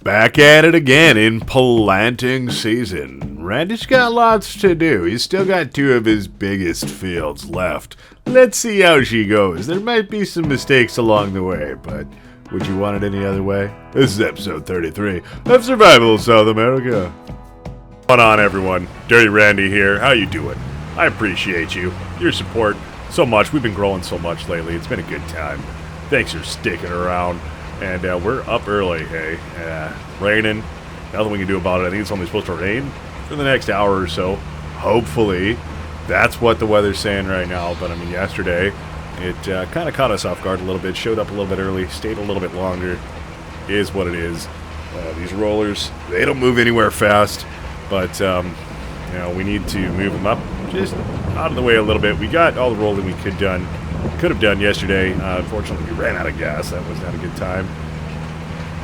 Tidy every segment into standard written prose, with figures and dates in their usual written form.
Back at it again in planting season. Randy's got lots to do. He's still got two of his biggest fields left. Let's see how she goes. There might be some mistakes along the way, but would you want it any other way? This is episode 33 of Survival South America. What's going on, everyone? Dirty Randy here. How you doing? I appreciate you. Your support so much. We've been growing so much lately. It's been a good time. Thanks for sticking around. And we're up early, hey? Raining. Nothing we can do about it. I think it's only supposed to rain for the next hour or so. Hopefully. That's what the weather's saying right now. But, I mean, yesterday, it kind of caught us off guard a little bit. Showed up a little bit early. Stayed a little bit longer. Is what it is. These rollers, they don't move anywhere fast. But, you know, we need to move them up just out of the way a little bit. We got all the rolling we could have done yesterday. Unfortunately, we ran out of gas. That was not a good time.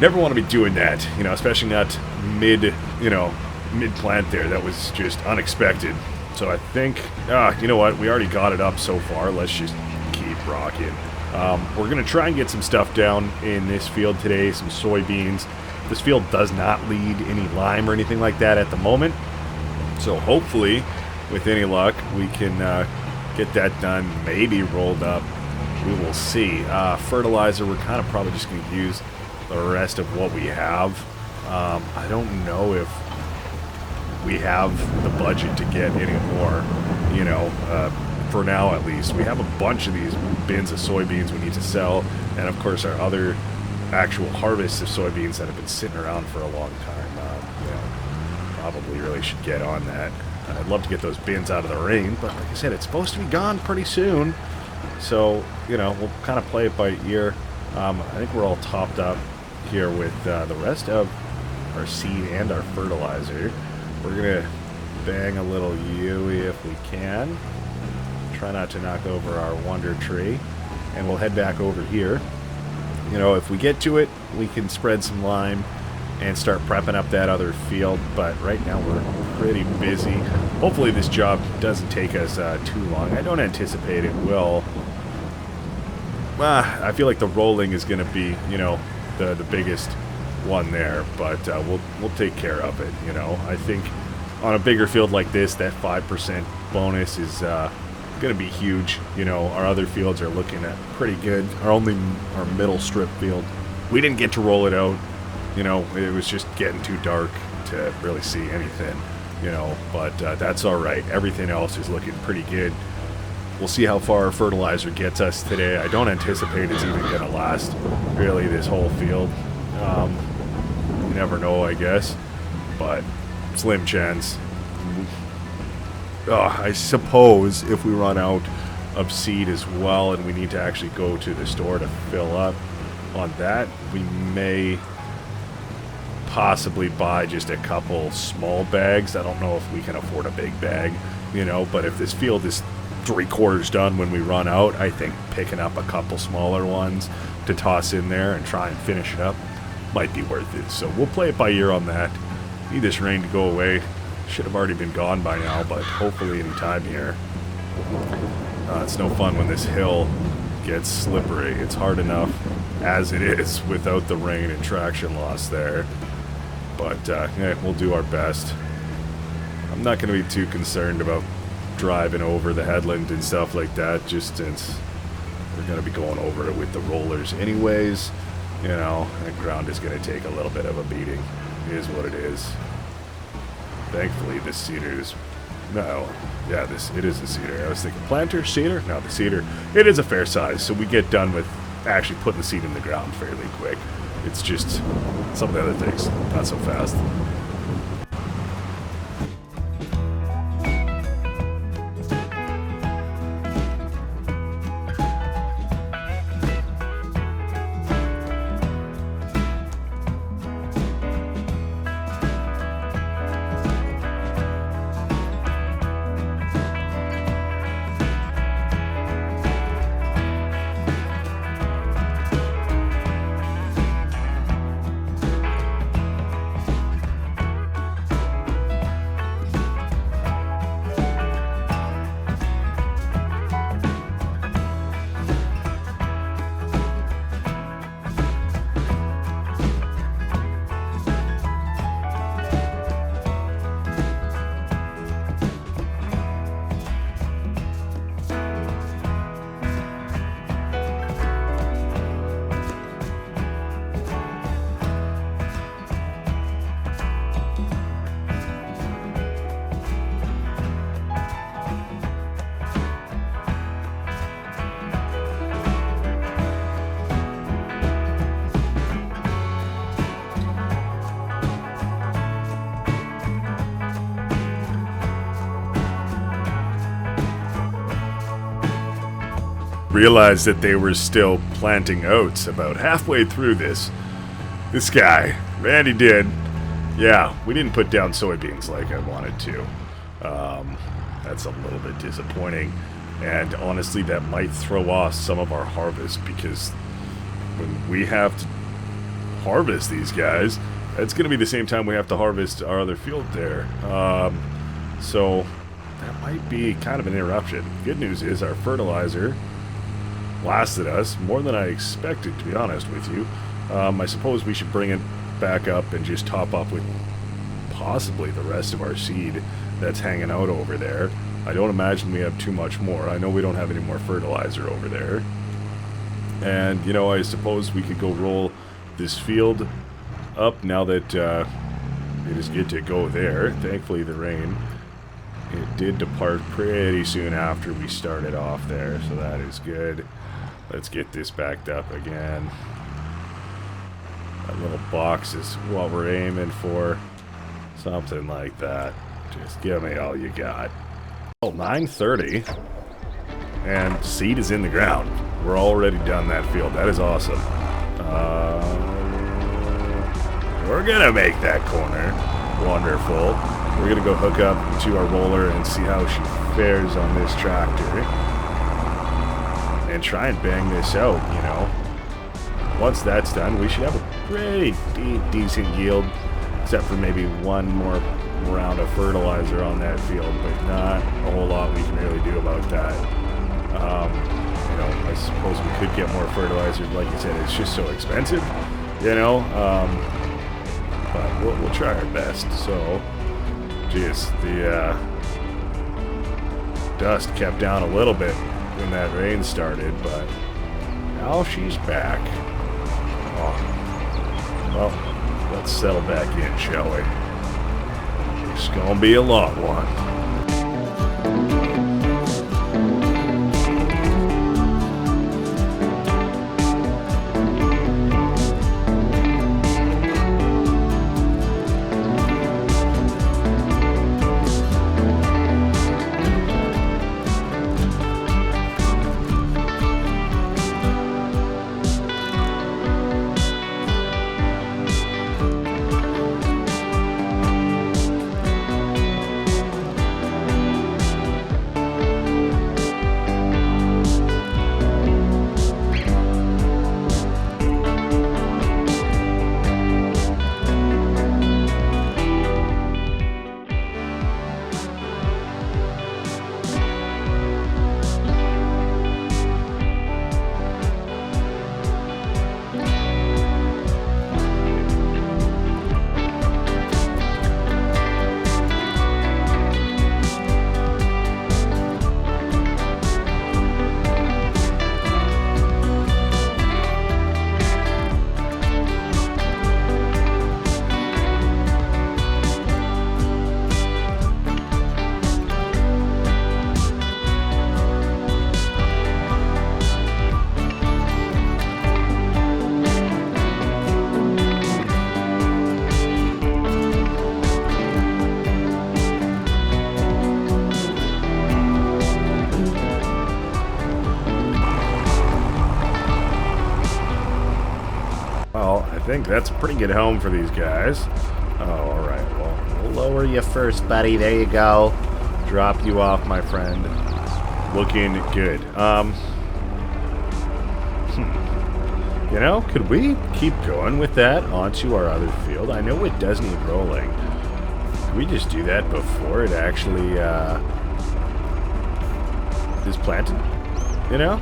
Never want to be doing that, you know, especially not mid-plant there. That was just unexpected. So I think, you know what? We already got it up so far. Let's just keep rocking. We're going to try and get some stuff down in this field today, some soybeans. This field does not lead any lime or anything like that at the moment. So hopefully, with any luck, we can get that done, maybe rolled up. We will see. Fertilizer, we're kind of probably just going to use the rest of what we have. I don't know if we have the budget to get any more, you know, for now at least. We have a bunch of these bins of soybeans we need to sell, and of course our other actual harvests of soybeans that have been sitting around for a long time. You know, probably really should get on that. I'd love to get those bins out of the rain, but like I said, it's supposed to be gone pretty soon. So, you know, we'll kind of play it by ear. I think we're all topped up here with the rest of our seed and our fertilizer. We're going to bang a little Yui if we can. Try not to knock over our wonder tree. And we'll head back over here. You know, if we get to it, we can spread some lime and start prepping up that other field, but right now we're pretty busy. Hopefully this job doesn't take us too long. I don't anticipate it will. I feel like the rolling is going to be, you know, the biggest one there, but we'll take care of it, you know. I think on a bigger field like this, that 5% bonus is going to be huge. You know, our other fields are looking at pretty good. Our middle strip field, we didn't get to roll it out. You know, it was just getting too dark to really see anything, you know, but that's all right. Everything else is looking pretty good. We'll see how far our fertilizer gets us today. I don't anticipate it's even going to last, really, this whole field. You never know, I guess, but slim chance. I suppose if we run out of seed as well and we need to actually go to the store to fill up on that, we may possibly buy just a couple small bags. I don't know if we can afford a big bag, you know, but if this field is 3/4 done when we run out, I think picking up a couple smaller ones to toss in there and try and finish it up might be worth it. So we'll play it by ear on that. Need this rain to go away. Should have already been gone by now, but hopefully any time here. It's no fun when this hill gets slippery. It's hard enough as it is without the rain and traction loss there. But yeah, we'll do our best. I'm not going to be too concerned about driving over the headland and stuff like that, just since we're going to be going over it with the rollers anyways. You know, the ground is going to take a little bit of a beating. It is what it is. Thankfully, this cedar is... No. Yeah, it is a cedar. I was thinking planter, cedar? No, the cedar. It is a fair size, so we get done with actually putting the seed in the ground fairly quick. It's just some of the other things, not so fast. realized that they were still planting oats about halfway through this guy. Randy did. Yeah, we didn't put down soybeans like I wanted to. That's a little bit disappointing. And honestly, that might throw off some of our harvest, because when we have to harvest these guys, it's going to be the same time we have to harvest our other field there. So that might be kind of an interruption. Good news is our fertilizer lasted us more than I expected, to be honest with you. I suppose we should bring it back up and just top up with possibly the rest of our seed that's hanging out over there. I don't imagine we have too much more. I know we don't have any more fertilizer over there. And, you know, I suppose we could go roll this field up now that it is good to go there. Thankfully, the rain, it did depart pretty soon after we started off there, so that is good. Let's get this backed up again. That little box is what we're aiming for. Something like that. Just give me all you got. Well, 9:30, and seed is in the ground. We're already done that field. That is awesome. We're gonna make that corner. Wonderful. We're gonna go hook up to our roller and see how she fares on this tractor, and try and bang this out. You know, once that's done, we should have a pretty decent yield, except for maybe one more round of fertilizer on that field, but not a whole lot we can really do about that. You know, I suppose we could get more fertilizer. Like you said, it's just so expensive, you know, but we'll try our best. So, geez, the dust kept down a little bit when that rain started, but now she's back. Oh. Well, let's settle back in, shall we? It's gonna be a long one. I think that's a pretty good home for these guys. Oh, alright, well, we'll lower you first, buddy. There you go. Drop you off, my friend. Looking good. You know, could we keep going with that onto our other field? I know it does need rolling. Could we just do that before it actually is planted? You know?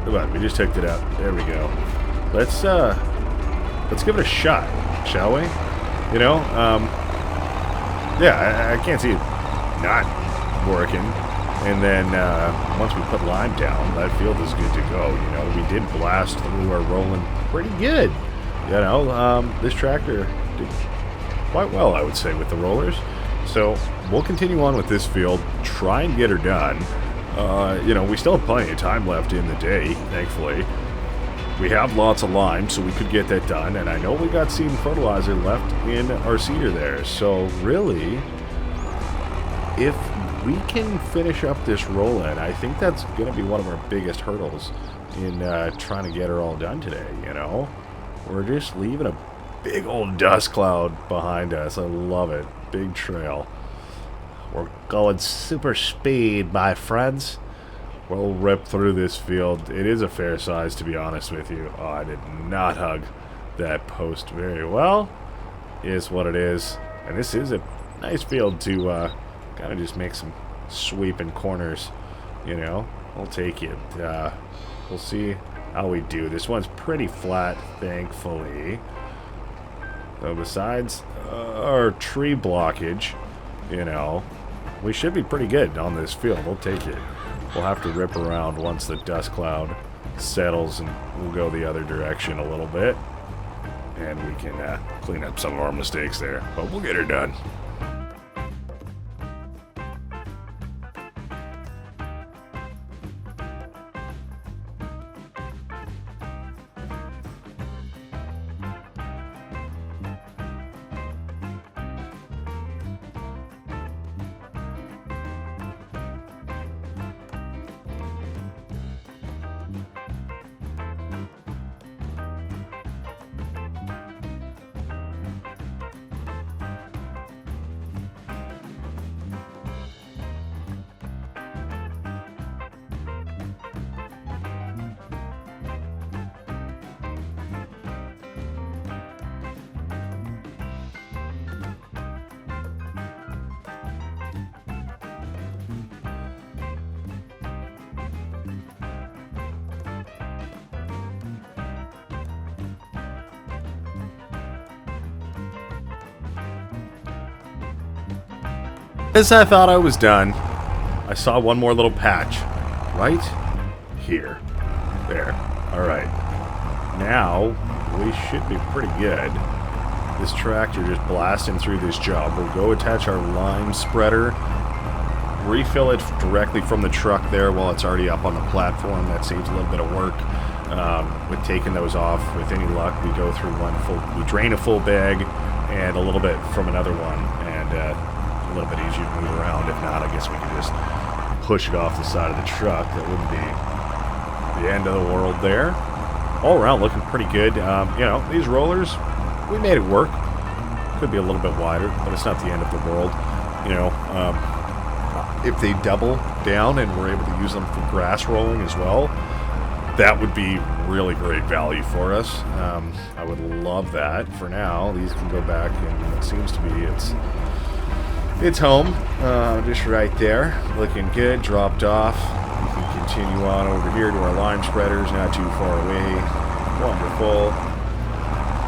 Come on, we just hooked it up. There we go. Let's give it a shot, shall we? You know, yeah, I can't see it not working. And then once we put lime down, that field is good to go. You know, we did blast through our rolling pretty good. You know, this tractor did quite well, I would say, with the rollers. So we'll continue on with this field, try and get her done. You know, we still have plenty of time left in the day, thankfully. We have lots of lime, so we could get that done. And I know we got seed and fertilizer left in our seeder there. So really, if we can finish up this roll-in. I think that's going to be one of our biggest hurdles in trying to get her all done today, you know? We're just leaving a big old dust cloud behind us. I love it. Big trail. We're going super speed, my friends. We'll rip through this field. It is a fair size, to be honest with you. Oh, I did not hug that post very well. Is what it is. And this is a nice field to kind of just make some sweeping corners, you know. We'll take it. We'll see how we do. This one's pretty flat, thankfully. So besides our tree blockage, you know, we should be pretty good on this field. We'll take it. We'll have to rip around once the dust cloud settles, and we'll go the other direction a little bit. And we can clean up some of our mistakes there. But we'll get her done. As I thought I was done, I saw one more little patch right here. There. Alright. Now, we should be pretty good. This tractor just blasting through this job. We'll go attach our lime spreader, refill it directly from the truck there while it's already up on the platform. That saves a little bit of work. With taking those off, with any luck, we go through we drain a full bag and a little bit from another one, and a little bit easier to move around. If not, I guess we can just push it off the side of the truck. That wouldn't be the end of the world there. All around looking pretty good. You know, these rollers, we made it work. Could be a little bit wider, but it's not the end of the world. You know, if they double down and we're able to use them for grass rolling as well, that would be really great value for us. I would love that. For now, these can go back, and it seems to be it's home, just right there, looking good, dropped off. We can continue on over here to our lime spreaders, not too far away. Wonderful.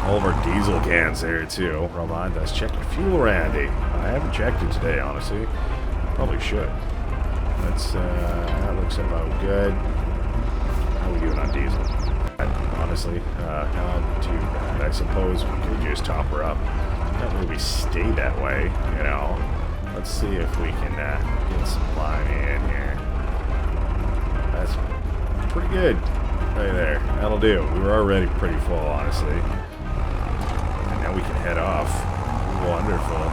All of our diesel cans there too. Remind us, check your fuel, Randy. I haven't checked it today, honestly. Probably should. That looks about good. How are we doing on diesel? Honestly, not too bad. I suppose we could just top her up. Not really stay that way, you know. Let's see if we can get some lime in here. That's pretty good right there. That'll do. We were already pretty full, honestly. And now we can head off. Wonderful.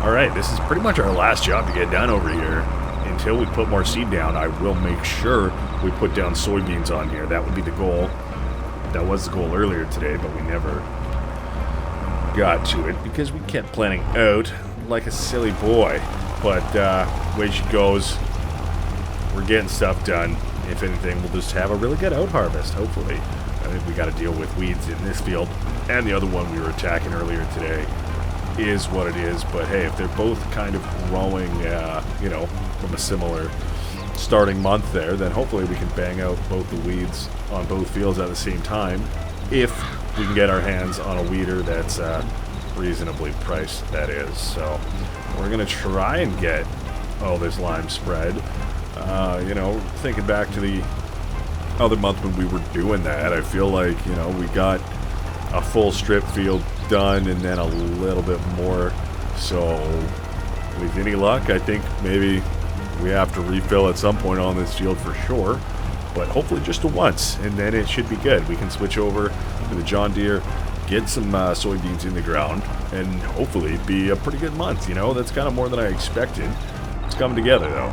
Alright, this is pretty much our last job to get done over here. Until we put more seed down, I will make sure we put down soybeans on here. That would be the goal. That was the goal earlier today, but we never got to it because we kept planning out like a silly boy. But way she goes, we're getting stuff done. If anything, we'll just have a really good out harvest, hopefully. I think we got to deal with weeds in this field, and the other one we were attacking earlier today is what it is. But hey, if they're both kind of growing, you know, from a similar starting month there, then hopefully we can bang out both the weeds on both fields at the same time, if we can get our hands on a weeder that's reasonably priced, that is. So we're going to try and get all this lime spread. You know, thinking back to the other month when we were doing that, I feel like, you know, we got a full strip field done and then a little bit more. So with any luck, I think maybe we have to refill at some point on this field for sure. But hopefully just once, and then it should be good. We can switch over to the John Deere, get some soybeans in the ground, and hopefully be a pretty good month. You know, that's kind of more than I expected. It's coming together, though.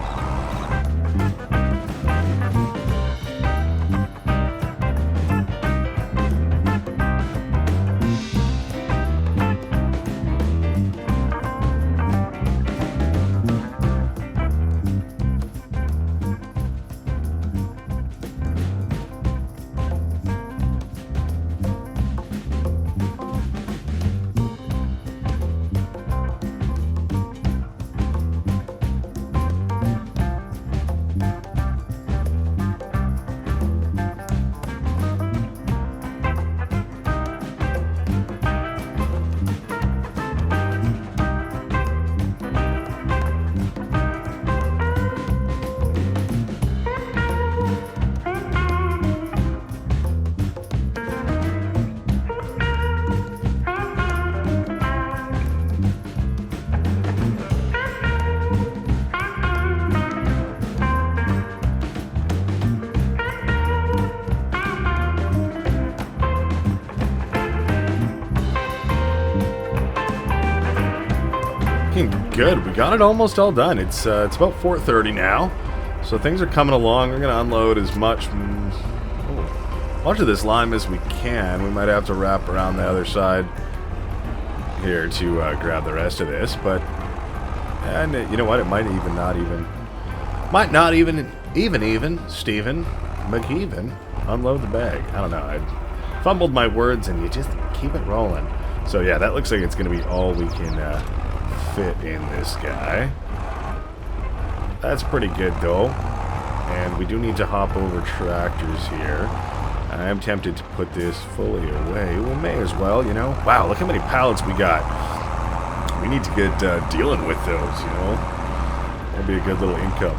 Good, we got it almost all done. It's about 4:30 now, so things are coming along. We're gonna unload as much of this lime as we can. We might have to wrap around the other side here to grab the rest of this, but and you know what? It might not even Stephen McEwen unload the bag. I don't know. I fumbled my words, and you just keep it rolling. So yeah, that looks like it's gonna be all we can fit in this guy. That's pretty good though, and we do need to hop over tractors here. I am tempted to put this fully away. We may as well, you know. Wow, look how many pallets we got. We need to get dealing with those, you know. That'll be a good little income.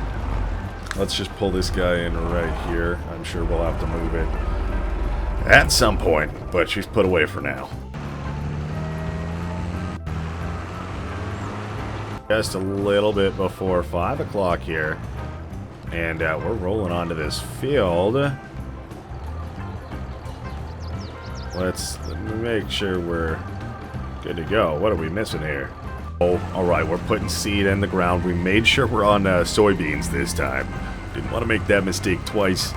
Let's just pull this guy in right here. I'm sure we'll have to move it at some point, but she's put away for now. Just a little bit before 5 o'clock here, and we're rolling onto this field. Let's make sure we're good to go. What are we missing here? Oh, alright, we're putting seed in the ground. We made sure we're on soybeans this time. Didn't want to make that mistake twice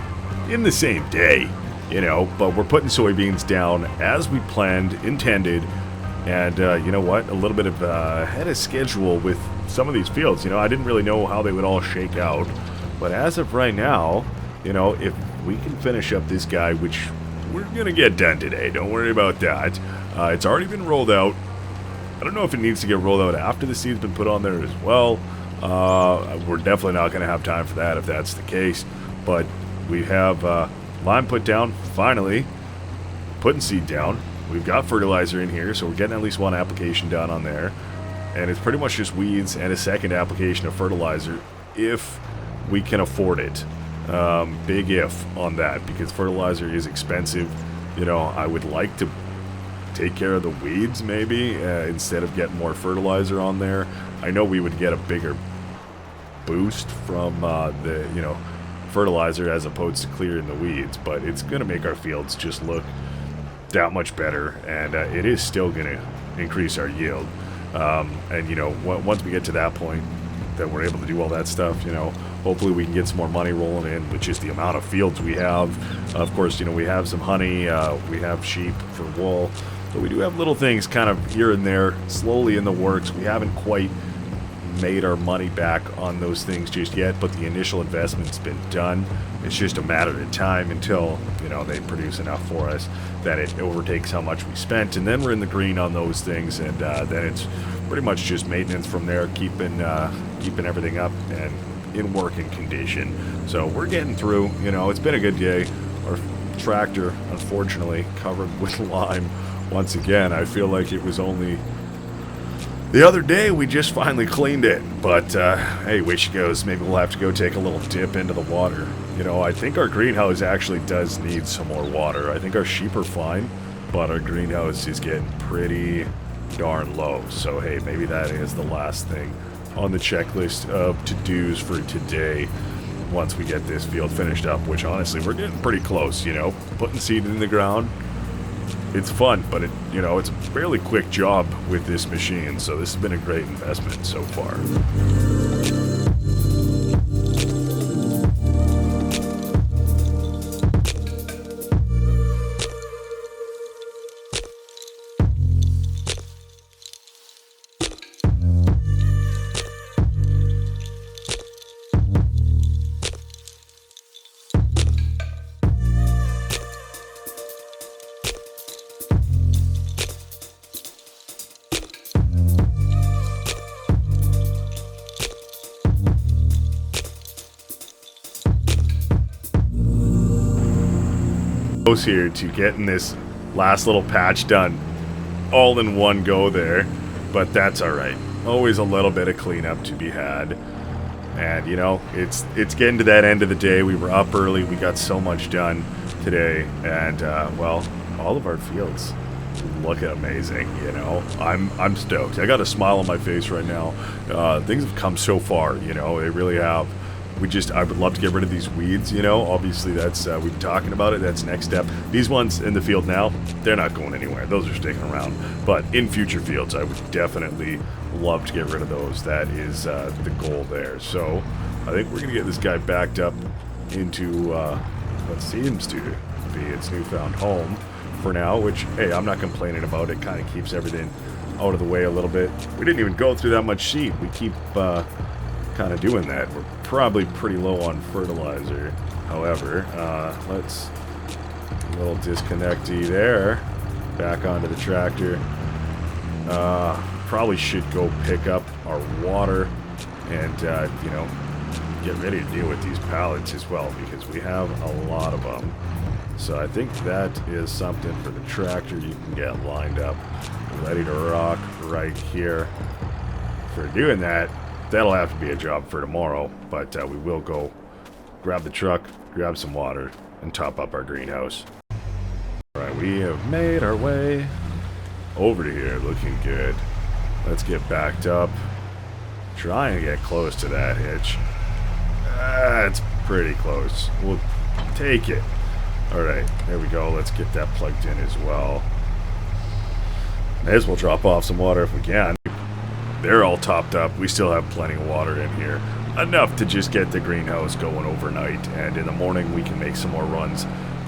in the same day, you know, but we're putting soybeans down as we planned, intended. And you know what? A little bit of ahead of schedule with some of these fields. You know, I didn't really know how they would all shake out. But as of right now, you know, if we can finish up this guy, which we're going to get done today. Don't worry about that. It's already been rolled out. I don't know if it needs to get rolled out after the seed's been put on there as well. We're definitely not going to have time for that if that's the case. But we have lime put down, finally. Putting seed down. We've got fertilizer in here, so we're getting at least one application done on there. And it's pretty much just weeds and a second application of fertilizer if we can afford it. Big if on that, because fertilizer is expensive. You know, I would like to take care of the weeds maybe instead of getting more fertilizer on there. I know we would get a bigger boost from the, you know, fertilizer as opposed to clearing the weeds, but it's going to make our fields just look that much better, and it is still going to increase our yield. And you know, once we get to that point that we're able to do all that stuff, you know, hopefully we can get some more money rolling in, which is the amount of fields we have. Of course, you know, we have some honey, we have sheep for wool, but we do have little things kind of here and there slowly in the works. We haven't quite made our money back on those things just yet, but the initial investment's been done. It's just a matter of time until, you know, they produce enough for us that it overtakes how much we spent, and then we're in the green on those things, and then it's pretty much just maintenance from there, keeping everything up and in working condition. So we're getting through. You know, it's been a good day. Our tractor, unfortunately, covered with lime once again. I feel like it was only the other day we just finally cleaned it, but hey, way she goes. Maybe we'll have to go take a little dip into the water. You know, I think our greenhouse actually does need some more water. I think our sheep are fine, but our greenhouse is getting pretty darn low. So hey, maybe that is the last thing on the checklist of to-dos for today once we get this field finished up, which honestly we're getting pretty close. You know, putting seed in the ground, it's fun, but it, you know, it's a fairly quick job with this machine, so this has been a great investment so far. close here to getting this last little patch done all in one go there, but that's alright. Always a little bit of cleanup to be had. And, you know, it's getting to that end of the day. We were up early. We got so much done today. And, well, all of our fields look amazing, you know. I'm stoked. I got a smile on my face right now. Things have come so far, you know. They really have. I would love to get rid of these weeds, you know. Obviously, that's, we've been talking about it. That's next step. These ones in the field now, they're not going anywhere. Those are sticking around. But in future fields, I would definitely love to get rid of those. That is the goal there. So I think we're going to get this guy backed up into what seems to be its newfound home for now, which, hey, I'm not complaining about. It kind of keeps everything out of the way a little bit. We didn't even go through that much seed. We keep kind of doing that. We're probably pretty low on fertilizer. However, let's a little disconnecty there. Back onto the tractor. Probably should go pick up our water and, you know, get ready to deal with these pallets as well, because we have a lot of them. So I think that is something for the tractor. You can get lined up, ready to rock right here. For doing that, that'll have to be a job for tomorrow, but we will go grab the truck, grab some water, and top up our greenhouse. Alright, we have made our way over to here, looking good. Let's get backed up. Trying to get close to that hitch. It's pretty close. We'll take it. Alright, there we go. Let's get that plugged in as well. May as well drop off some water if we can. They're all topped up. We still have plenty of water in here. Enough to just get the greenhouse going overnight. And in the morning, we can make some more runs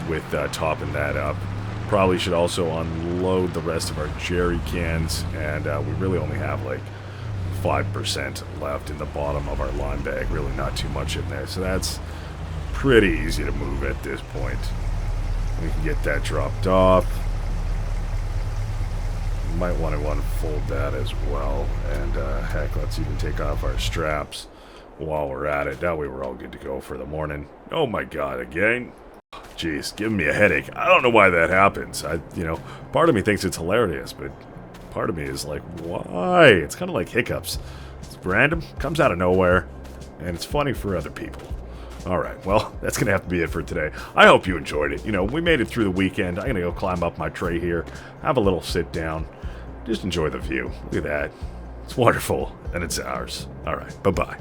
with topping that up. Probably should also unload the rest of our jerry cans. And we really only have like 5% left in the bottom of our lime bag. Really not too much in there. So that's pretty easy to move at this point. We can get that dropped off. Might want to unfold that as well. And heck, let's even take off our straps while we're at it. That way we're all good to go for the morning. Oh my god, again? Jeez, giving me a headache. I don't know why that happens. You know, part of me thinks it's hilarious, but part of me is like, why? It's kind of like hiccups. It's random, comes out of nowhere, and it's funny for other people. Alright, well, that's going to have to be it for today. I hope you enjoyed it. You know, we made it through the weekend. I'm going to go climb up my tray here, have a little sit down, just enjoy the view. Look at that. It's wonderful, and it's ours. Alright, bye-bye.